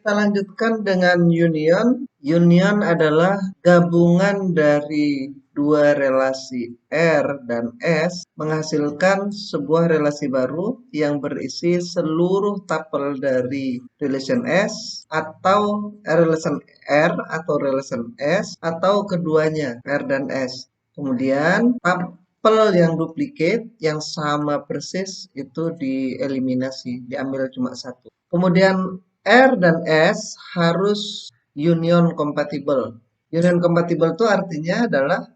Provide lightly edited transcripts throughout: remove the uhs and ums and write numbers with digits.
Kita lanjutkan dengan union. Union adalah gabungan dari dua relasi R dan S menghasilkan sebuah relasi baru yang berisi seluruh tupel dari relation S atau relation R atau relation S atau keduanya R dan S. Kemudian tupel yang duplikat yang sama persis itu dieliminasi, diambil cuma satu. Kemudian R dan S harus union compatible. Union compatible itu artinya adalah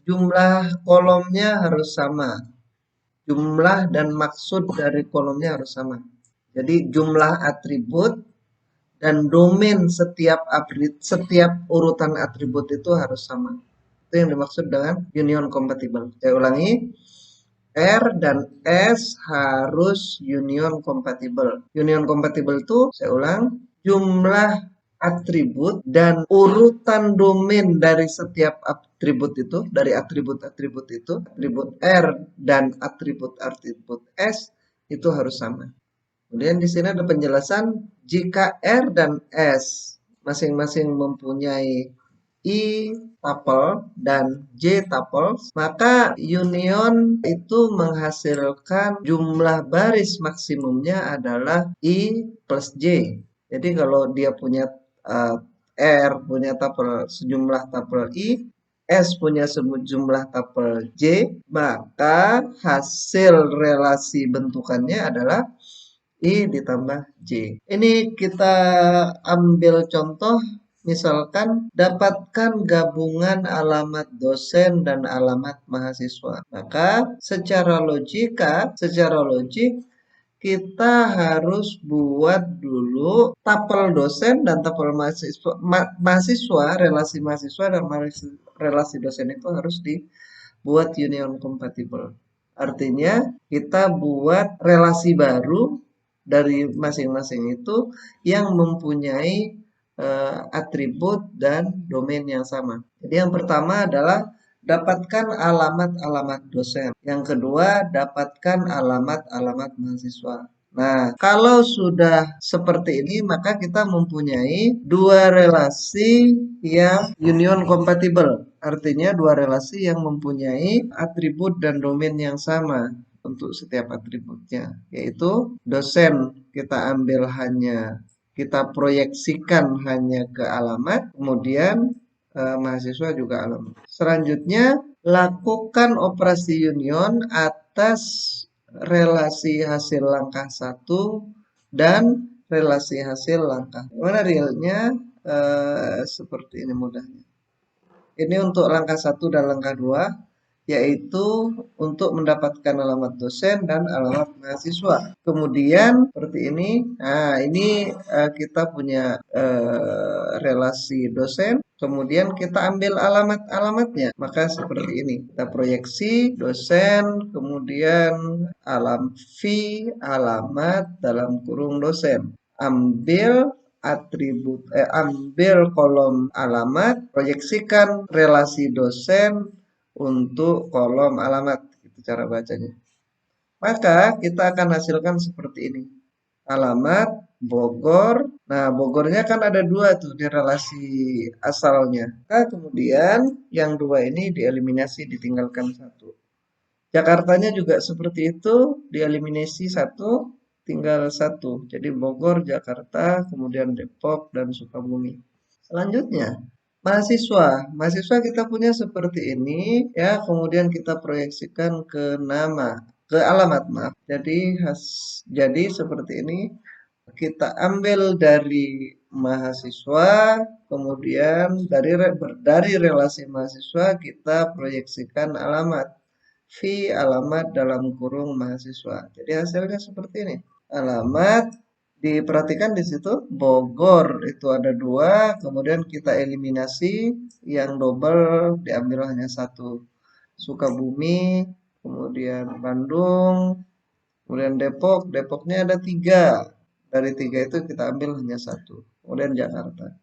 jumlah kolomnya harus sama. Jumlah dan maksud dari kolomnya harus sama. Jadi jumlah atribut dan domain setiap urutan atribut itu harus sama. Itu yang dimaksud dengan union compatible. Saya ulangi, R dan S harus union compatible. Union compatible itu, saya ulang, jumlah atribut dan urutan domain dari setiap atribut itu, dari atribut-atribut itu, atribut R dan atribut-atribut S itu harus sama. Kemudian di sini ada penjelasan, jika R dan S masing-masing mempunyai I tuple dan J tuples, maka union itu menghasilkan jumlah baris maksimumnya adalah I plus J. Jadi kalau dia punya R punya tuple sejumlah tuple I, S punya sejumlah tuple J, maka hasil relasi bentukannya adalah I ditambah J. Ini kita ambil contoh. Misalkan dapatkan gabungan alamat dosen dan alamat mahasiswa. Maka secara logik kita harus buat dulu tapel dosen dan tapel mahasiswa, relasi mahasiswa dan relasi dosen itu harus dibuat union compatible. Artinya kita buat relasi baru dari masing-masing itu yang mempunyai atribut dan domain yang sama. Jadi yang pertama adalah dapatkan alamat-alamat dosen. Yang kedua, dapatkan alamat-alamat mahasiswa. Nah, kalau sudah seperti ini, maka kita mempunyai dua relasi yang union compatible. Artinya dua relasi yang mempunyai atribut dan domain yang sama untuk setiap atributnya. Yaitu dosen kita ambil hanya kita proyeksikan hanya ke alamat, kemudian mahasiswa juga alamat. Selanjutnya, lakukan operasi union atas relasi hasil langkah 1 dan relasi hasil langkah. Mana realnya? Seperti ini mudahnya. Ini untuk langkah 1 dan langkah 2. Yaitu untuk mendapatkan alamat dosen dan alamat mahasiswa. Kemudian seperti ini, nah ini kita punya relasi dosen, kemudian kita ambil alamat-alamatnya, maka seperti ini, kita proyeksi dosen, kemudian alamat dalam kurung dosen, ambil ambil kolom alamat, proyeksikan relasi dosen untuk kolom alamat, itu cara bacanya. Maka kita akan hasilkan seperti ini. Alamat Bogor. Nah, Bogornya kan ada dua tuh di relasi asalnya. Nah, kemudian yang dua ini dieliminasi, ditinggalkan satu. Jakartanya juga seperti itu, dieliminasi satu, tinggal satu. Jadi Bogor, Jakarta, kemudian Depok, dan Sukabumi. Selanjutnya, mahasiswa kita punya seperti ini ya, kemudian kita proyeksikan ke alamat, maaf. Jadi seperti ini, kita ambil dari mahasiswa, kemudian dari relasi mahasiswa kita proyeksikan alamat alamat dalam kurung mahasiswa. Jadi hasilnya seperti ini. Alamat, diperhatikan di situ Bogor itu ada dua, kemudian kita eliminasi yang double, diambil hanya satu. Sukabumi, kemudian Bandung, kemudian Depoknya ada tiga. Dari tiga itu kita ambil hanya satu. Kemudian Jakarta.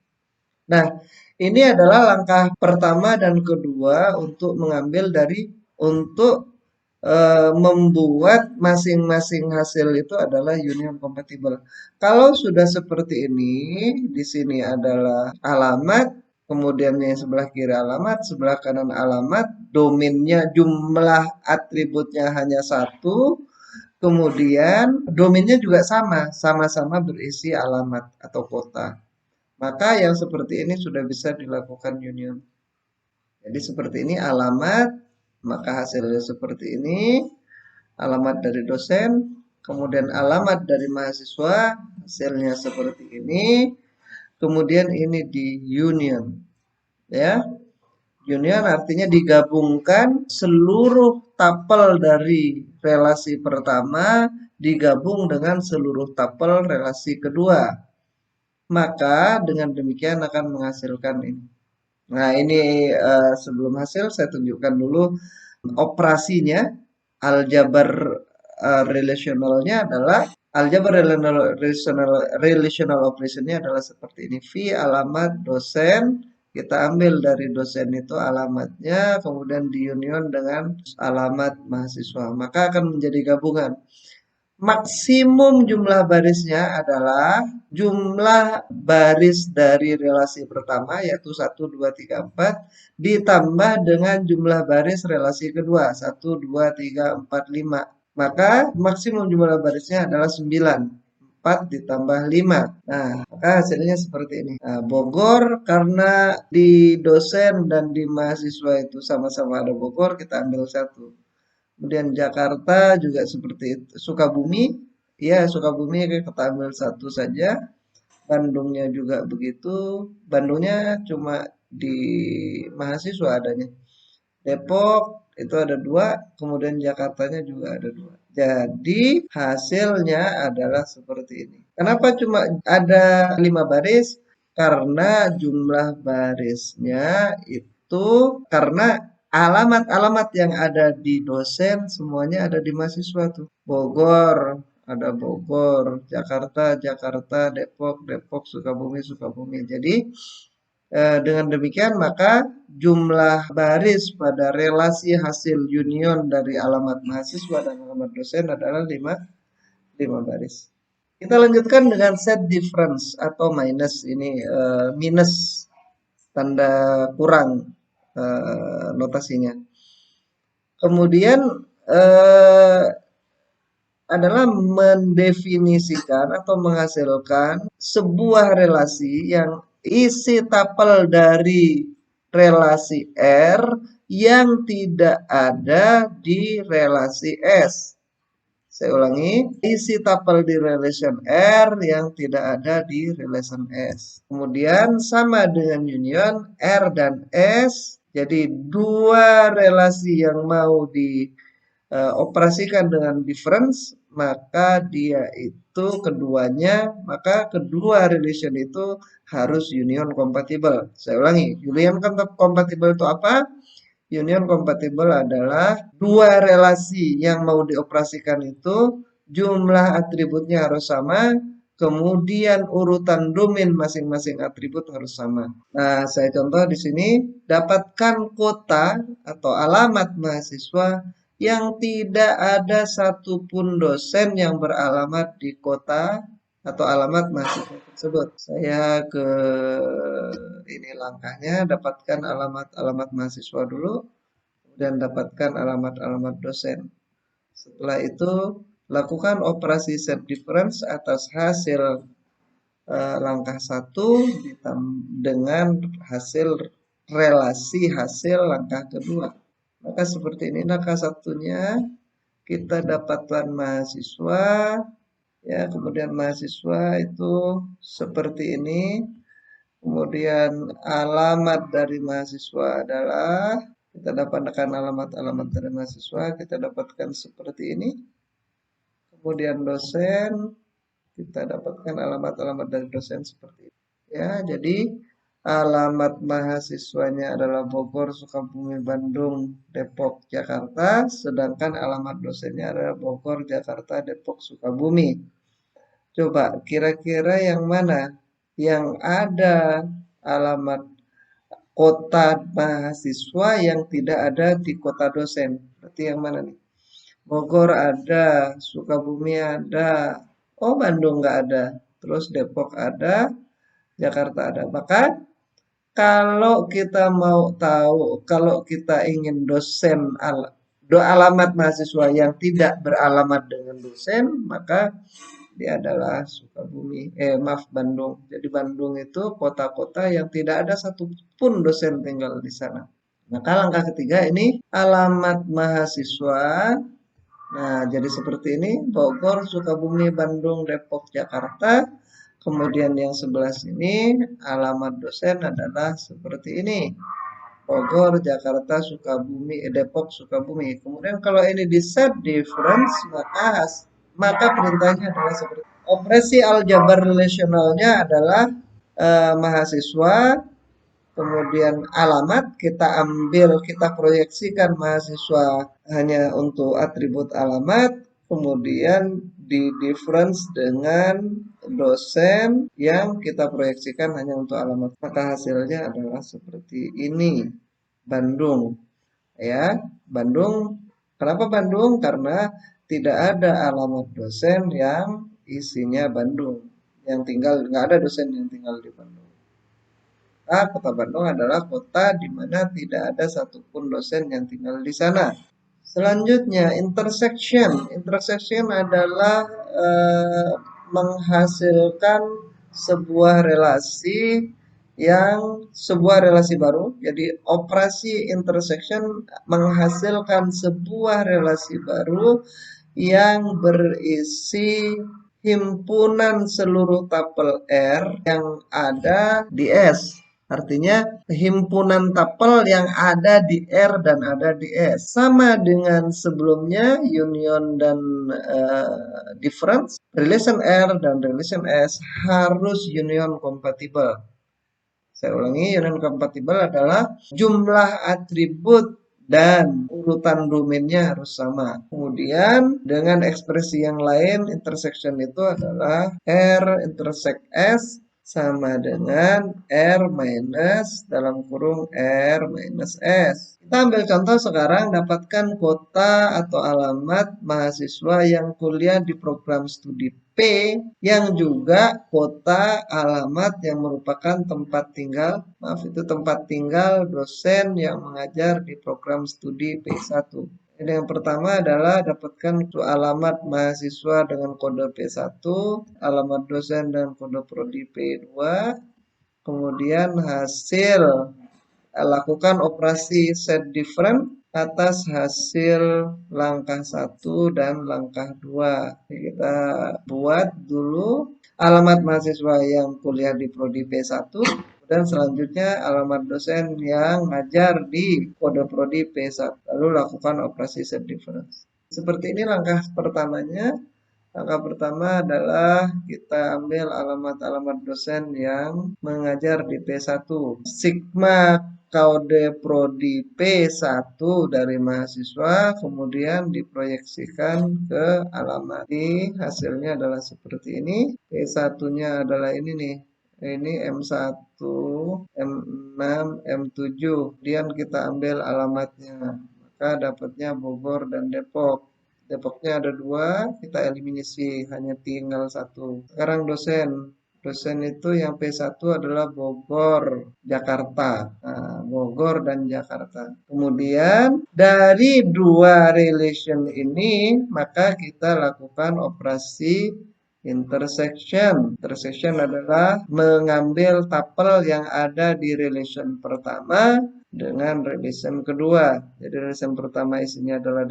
Nah, ini adalah langkah pertama dan kedua untuk mengambil untuk membuat masing-masing hasil itu adalah union compatible. Kalau sudah seperti ini, di sini adalah alamat, kemudian yang sebelah kiri alamat, sebelah kanan alamat, domainnya jumlah atributnya hanya satu, kemudian domainnya juga sama, sama-sama berisi alamat atau kota. Maka yang seperti ini sudah bisa dilakukan union. Jadi seperti ini alamat, maka hasilnya seperti ini, alamat dari dosen, kemudian alamat dari mahasiswa, hasilnya seperti ini, kemudian ini di union, ya. Union artinya digabungkan seluruh tapel dari relasi pertama digabung dengan seluruh tapel relasi kedua. Maka dengan demikian akan menghasilkan ini. Nah, ini sebelum hasil saya tunjukkan dulu operasinya. Aljabar relasionalnya adalah aljabar relational operationnya adalah seperti ini. V alamat dosen, kita ambil dari dosen itu alamatnya, kemudian diunion dengan alamat mahasiswa. Maka akan menjadi gabungan. Maksimum jumlah barisnya adalah jumlah baris dari relasi pertama yaitu 1, 2, 3, 4 ditambah dengan jumlah baris relasi kedua 1, 2, 3, 4, 5. Maka maksimum jumlah barisnya adalah 9. 4 ditambah 5. Nah, maka hasilnya seperti ini. Nah, Bogor karena di dosen dan di mahasiswa itu sama-sama ada Bogor, kita ambil satu. Kemudian Jakarta juga seperti itu. Sukabumi, ya Sukabumi kita ambil satu saja. Bandungnya juga begitu. Bandungnya cuma di mahasiswa adanya. Depok itu ada dua, kemudian Jakartanya juga ada dua. Jadi hasilnya adalah seperti ini. Kenapa cuma ada 5 baris? Karena jumlah barisnya itu karena alamat-alamat yang ada di dosen semuanya ada di mahasiswa tuh. Bogor, ada Bogor, Jakarta, Jakarta, Depok, Depok, Sukabumi, Sukabumi. Jadi dengan demikian maka jumlah baris pada relasi hasil union dari alamat mahasiswa dan alamat dosen adalah 5 baris. Kita lanjutkan dengan set difference atau minus ini minus tanda kurang notasinya. Kemudian eh, adalah mendefinisikan atau menghasilkan sebuah relasi yang isi tapel dari relasi R yang tidak ada di relasi S. Saya ulangi, isi tapel di relation R yang tidak ada di relation S. Kemudian sama dengan union R dan S, jadi dua relasi yang mau dioperasikan dengan difference, maka dia itu keduanya, maka kedua relation itu harus union compatible. Saya ulangi, union compatible itu apa? Union compatible adalah dua relasi yang mau dioperasikan itu jumlah atributnya harus sama, kemudian urutan domain masing-masing atribut harus sama. Nah, saya contoh di sini, dapatkan kota atau alamat mahasiswa yang tidak ada satupun dosen yang beralamat di kota atau alamat mahasiswa tersebut. Saya ke ini langkahnya, dapatkan alamat-alamat mahasiswa dulu, kemudian dapatkan alamat-alamat dosen. Setelah itu, lakukan operasi set difference atas hasil langkah 1 dengan hasil relasi hasil langkah kedua. Maka seperti ini langkah satunya kita dapatkan mahasiswa, ya kemudian mahasiswa itu seperti ini. Kemudian alamat dari mahasiswa adalah kita dapatkan alamat-alamat dari mahasiswa, kita dapatkan seperti ini. Kemudian dosen, kita dapatkan alamat-alamat dari dosen seperti ini. Ya, jadi alamat mahasiswanya adalah Bogor, Sukabumi, Bandung, Depok, Jakarta, sedangkan alamat dosennya adalah Bogor, Jakarta, Depok, Sukabumi. Coba kira-kira yang mana yang ada alamat kota mahasiswa yang tidak ada di kota dosen? Berarti yang mana nih? Bogor ada, Sukabumi ada, oh Bandung nggak ada, terus Depok ada, Jakarta ada. Maka kalau kita mau tahu, kalau kita ingin alamat mahasiswa yang tidak beralamat dengan dosen, maka dia adalah Sukabumi, maaf Bandung. Jadi Bandung itu kota-kota yang tidak ada satupun dosen tinggal di sana. Maka langkah ketiga ini alamat mahasiswa. Nah, jadi seperti ini, Bogor, Sukabumi, Bandung, Depok, Jakarta. Kemudian yang sebelah sini, alamat dosen adalah seperti ini. Bogor, Jakarta, Sukabumi, Depok, Sukabumi. Kemudian kalau ini di set difference, maka perintahnya adalah seperti ini. Operasi aljabar relasionalnya adalah mahasiswa, kemudian alamat kita ambil, kita proyeksikan mahasiswa hanya untuk atribut alamat, kemudian di difference dengan dosen yang kita proyeksikan hanya untuk alamat. Maka hasilnya adalah seperti ini. Bandung, ya. Bandung, kenapa Bandung? Karena tidak ada alamat dosen yang isinya Bandung. Yang tinggal, nggak ada dosen yang tinggal di Bandung. Kota Bandung adalah kota di mana tidak ada satupun dosen yang tinggal di sana. Selanjutnya, intersection. Intersection adalah menghasilkan sebuah relasi baru. Jadi operasi intersection menghasilkan sebuah relasi baru yang berisi himpunan seluruh tapel R yang ada di S. Artinya himpunan tapel yang ada di R dan ada di S. Sama dengan sebelumnya union dan difference, relation R dan relation S harus union compatible. Saya ulangi, union compatible adalah jumlah atribut dan urutan domainnya harus sama. Kemudian dengan ekspresi yang lain, intersection itu adalah R intersect S sama dengan R minus dalam kurung R minus S. Kita ambil contoh sekarang, dapatkan kota atau alamat mahasiswa yang kuliah di program studi P yang juga kota alamat yang merupakan tempat tinggal, maaf itu tempat tinggal dosen yang mengajar di program studi P1. Jadi yang pertama adalah dapatkan alamat mahasiswa dengan kode P1, alamat dosen dengan kode prodi P2, kemudian hasil lakukan operasi set different atas hasil langkah 1 dan langkah 2. Kita buat dulu alamat mahasiswa yang kuliah di prodi P1 dan selanjutnya alamat dosen yang ngajar di kode prodi P1. Lalu lakukan operasi set difference. Seperti ini langkah pertamanya. Langkah pertama adalah kita ambil alamat-alamat dosen yang mengajar di P1. Sigma kode prodi P1 dari mahasiswa kemudian diproyeksikan ke alamat. Ini hasilnya adalah seperti ini. P1-nya adalah ini nih. Ini M1, M6, M7. Kemudian kita ambil alamatnya. Maka dapatnya Bogor dan Depok. Depoknya ada 2, kita eliminasi, hanya tinggal 1. Sekarang dosen. Dosen itu yang P1 adalah Bogor, Jakarta. Nah, Bogor dan Jakarta. Kemudian dari 2 relation ini, maka kita lakukan operasi intersection. Intersection adalah mengambil tapel yang ada di relation pertama dengan relation kedua. Jadi relation pertama isinya adalah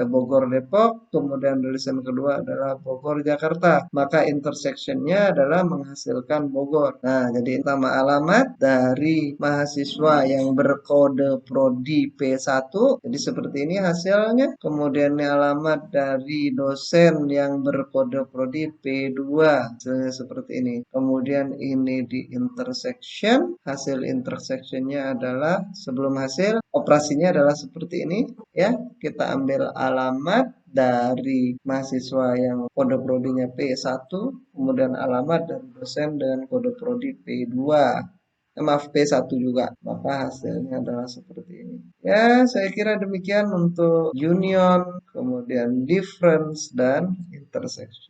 Bogor Depok, kemudian relation kedua adalah Bogor Jakarta. Maka intersectionnya adalah menghasilkan Bogor. Nah, jadi nama alamat dari mahasiswa yang berkode prodi P1. Jadi seperti ini hasilnya. Kemudian ini alamat dari dosen yang berkode prodi P2. Hasilnya seperti ini. Kemudian ini di intersection. Hasil intersectionnya adalah sebelum hasil operasinya adalah seperti ini ya. Kita ambil alamat dari mahasiswa yang kode prodinya P1, kemudian alamat dari dosen dengan kode prodi P2. maaf P1 juga. Maka hasilnya adalah seperti ini. Ya, saya kira demikian untuk union, kemudian difference dan intersection.